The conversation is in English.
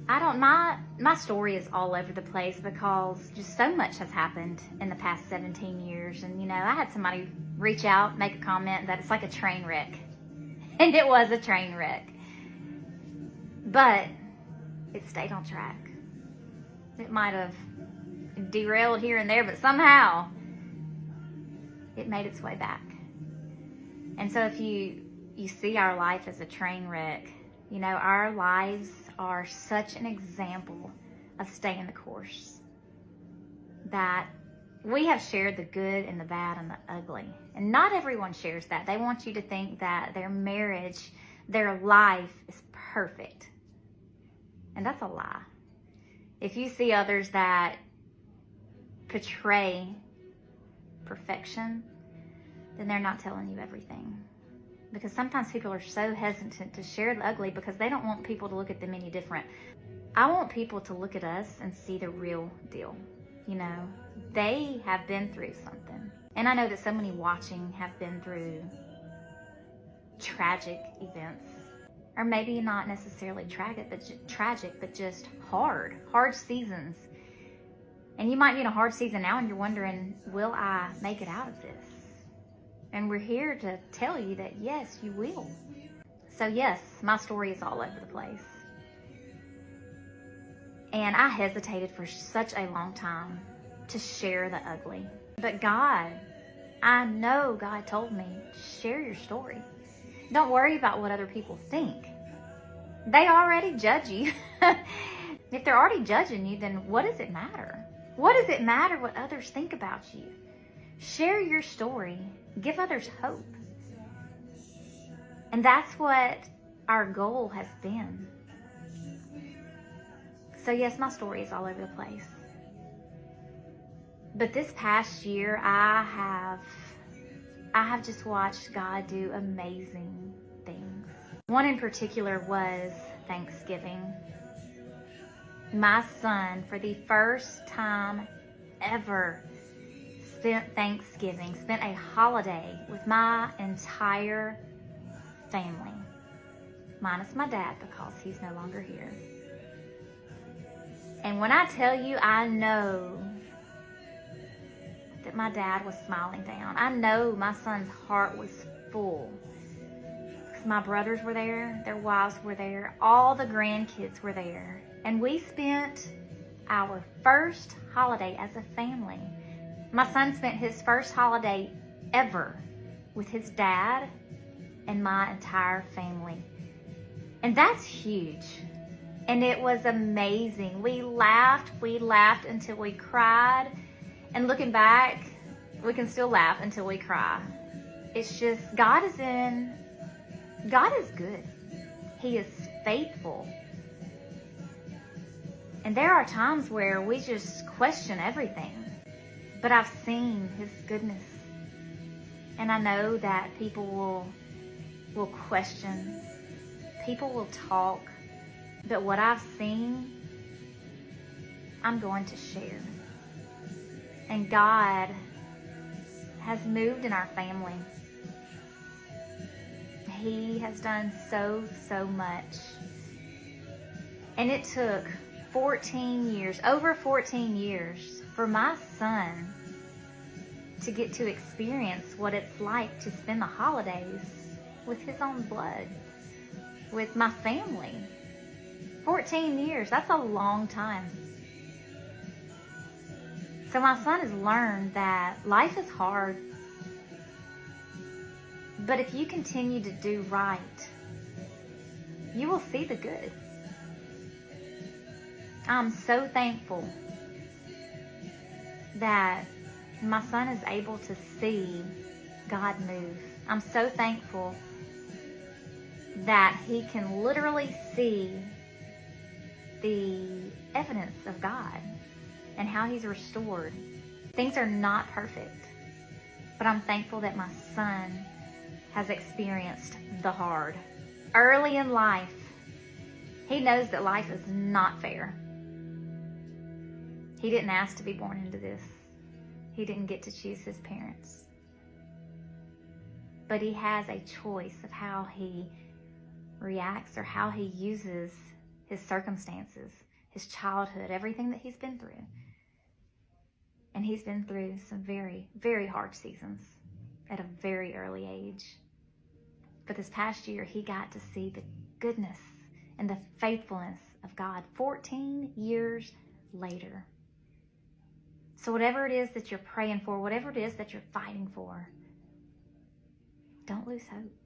My story is all over the place because just so much has happened in the past 17 years. And, I had somebody reach out, make a comment that it's like a train wreck. And it was a train wreck. But it stayed on track. It might have derailed here and there, but somehow it made its way back. And so if you see our life as a train wreck, our lives are such an example of staying the course. That we have shared the good and the bad and the ugly. And not everyone shares that. They want you to think that their marriage, their life is perfect. And that's a lie. If you see others that portray perfection, then they're not telling you everything. Because sometimes people are so hesitant to share the ugly because they don't want people to look at them any different. I want people to look at us and see the real deal. They have been through something. And I know that so many watching have been through tragic events. Or maybe not necessarily tragic, but just hard seasons. And you might be in a hard season now and you're wondering, will I make it out of this? And we're here to tell you that yes, you will. So yes, my story is all over the place. And I hesitated for such a long time to share the ugly. But I know God told me, share your story. Don't worry about what other people think. They already judge you. If they're already judging you, then what does it matter? What does it matter what others think about you? Share your story. Give others hope. And that's what our goal has been. So yes, my story is all over the place. But this past year, I have just watched God do amazing things. One in particular was Thanksgiving. My son, for the first time ever, spent a holiday with my entire family, minus my dad because he's no longer here. And when I tell you, I know that my dad was smiling down. I know my son's heart was full because my brothers were there, their wives were there, all the grandkids were there. And we spent our first holiday as a family. My son spent his first holiday ever with his dad and my entire family. And that's huge. And it was amazing. We laughed until we cried. And looking back, we can still laugh until we cry. It's just, God is good. He is faithful. And there are times where we just question everything. But I've seen His goodness. And I know that people will question. People will talk. But what I've seen, I'm going to share. And God has moved in our family. He has done so much. And it took over 14 years for my son to get to experience what it's like to spend the holidays with his own blood, with my family. 14 years, that's a long time. So my son has learned that life is hard, but if you continue to do right, you will see the good. I'm so thankful that my son is able to see God move. I'm so thankful that he can literally see the evidence of God and how He's restored. Things are not perfect, but I'm thankful that my son has experienced the hard. Early in life, he knows that life is not fair. He didn't ask to be born into this. He didn't get to choose his parents. But he has a choice of how he reacts or how he uses his circumstances, his childhood, everything that he's been through. And he's been through some very, very hard seasons at a very early age. But this past year, he got to see the goodness and the faithfulness of God 14 years later. So whatever it is that you're praying for, whatever it is that you're fighting for, don't lose hope.